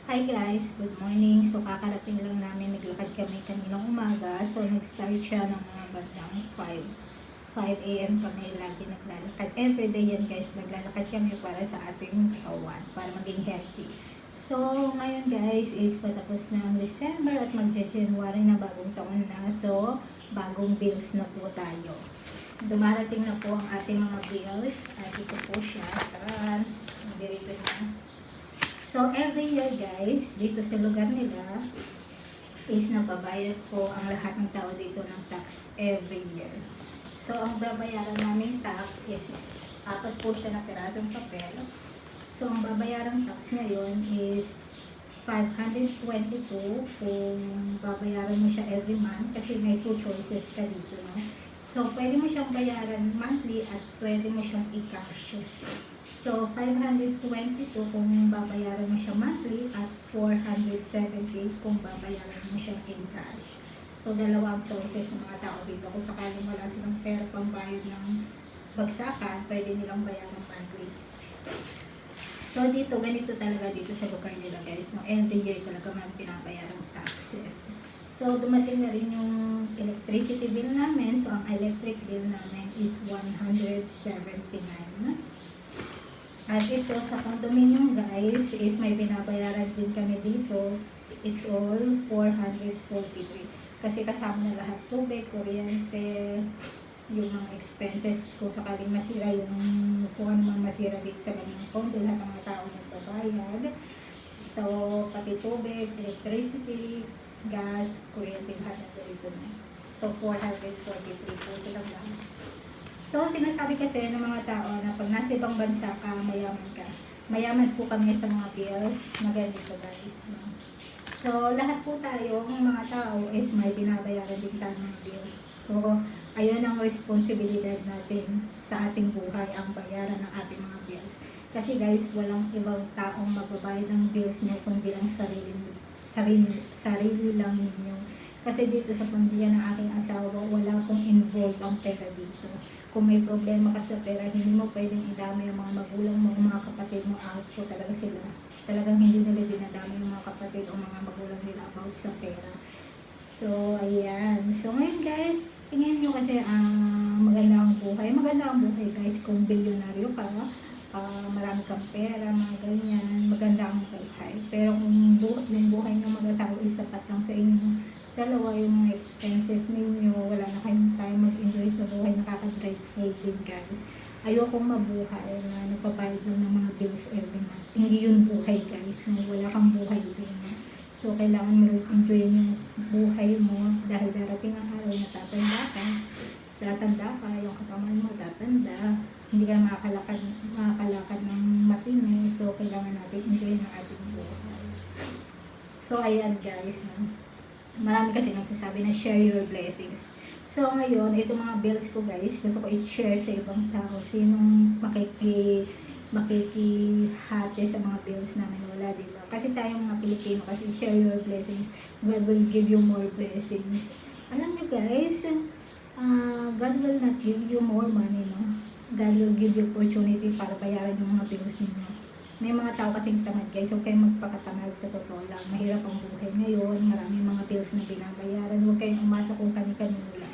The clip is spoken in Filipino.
Hi guys, good morning. So kakarating lang namin, naglakad kami kaninang umaga. So nag-start siya ng mga bandang 5 a.m. kami lagi naglalakad. Everyday yan guys, naglalakad kami para sa ating kawan, para maging healthy. So ngayon guys is patapos ng December at magja-January na bagong taon na. So bagong bills na po tayo. Dumarating na po ang ating mga bills. At ito po siya. Tara, nagdirito na. So, every year guys, dito sa lugar nila, is nababayad po ang lahat ng tao dito ng tax every year. So, ang babayaran namin tax is, apat po siya na pirasong papel. So, ang babayarang tax ngayon is 522 kung babayaran mo siya every month kasi may two choices ka dito, no? So, pwede mo siyang bayaran monthly at pwede mo siyang i-cash. So, 522 kung babayaran mo siya monthly at 470 kung babayaran mo siya in cash. So, dalawang choices ng mga tao dito. Kung sakaling wala silang pera pambayad ng bagsakan, pwede nilang bayaran monthly. So, dito, ganito talaga dito sa lugar nila guys. No? Every year talaga man pinabayarang taxes. So, dumating na rin yung electricity bill namin. So, ang electric bill namin is 179. At ito sa condominium guys is may binabayaran din kami dito. It's all 443. Kasi kasama na lahat tubig, kuryente, yung mga expenses kung sakaling masira yung kung ano man masira dito sa kanyang condo, lahat ng mga tao nagbabayad. So, pati tubig, electricity, gas, kuryente, lahat na dito na. So, 443 po silang lahat. So, sinasabi kasi ng mga tao na pag nasa ibang bansa ka, mayaman ka. Mayaman po kami sa mga bills na ganito guys. No? So, lahat po tayo, ng mga tao is may binabayaran din tayo ng bills. So, ayun ang responsibilidad natin sa ating buhay, ang bayaran ng ating mga bills. Kasi guys, walang ibang taong magbabayad ng bills niyo kundi lang sarili lang ninyo. Kasi dito sa pamilya ng aking asawa, wala pong involved ang pera dito. Kung may problema ka sa pera, hindi mo pwedeng idamay yung mga magulang mo, mga kapatid mo, out po talaga sila. Talagang hindi nila dinadamay yung mga kapatid o mga magulang nila about sa pera. So, ayan. So, ngayon guys, tingnan nyo kasi ang maganda ang buhay. Maganda ang buhay guys kung bilyonaryo ka, marami kang pera, mga ganyan, maganda ang buhay. Pero kung yung buhay ng mag-asawa is sapat lang sa inyo, dalawa yung mga expenses ninyo, wala na kayong time mag-enjoy sa buhay, nakaka-drive din guys. Ayokong mabuhay na nagpabayad lang ng mga bills every month. Hindi yun buhay guys, wala kang buhay din. So, kailangan mo enjoy yung buhay mo dahil darating ang araw na tatanda ka, yung katawan mo tatanda, hindi ka makakalakad ng matino. So, kailangan natin enjoy ng ating buhay. So, ayan guys, no? Marami kasi nagsasabi na share your blessings. So, ngayon, itong mga bills ko guys, gusto ko i-share sa ibang tao. Sinong makikihati sa mga bills namin, wala dito. Kasi tayong mga Pilipino, kasi share your blessings, God will give you more blessings. Alam nyo guys, God will not give you more money, no? God will give you opportunity para bayaran yung mga bills ninyo. May mga tao kasing tamad guys, huwag kayong magpakatamad sa totoo lang. Mahirap ang buhay ngayon, maraming mga bills na binabayaran. Huwag kayong umasa kung kani-kanino lang.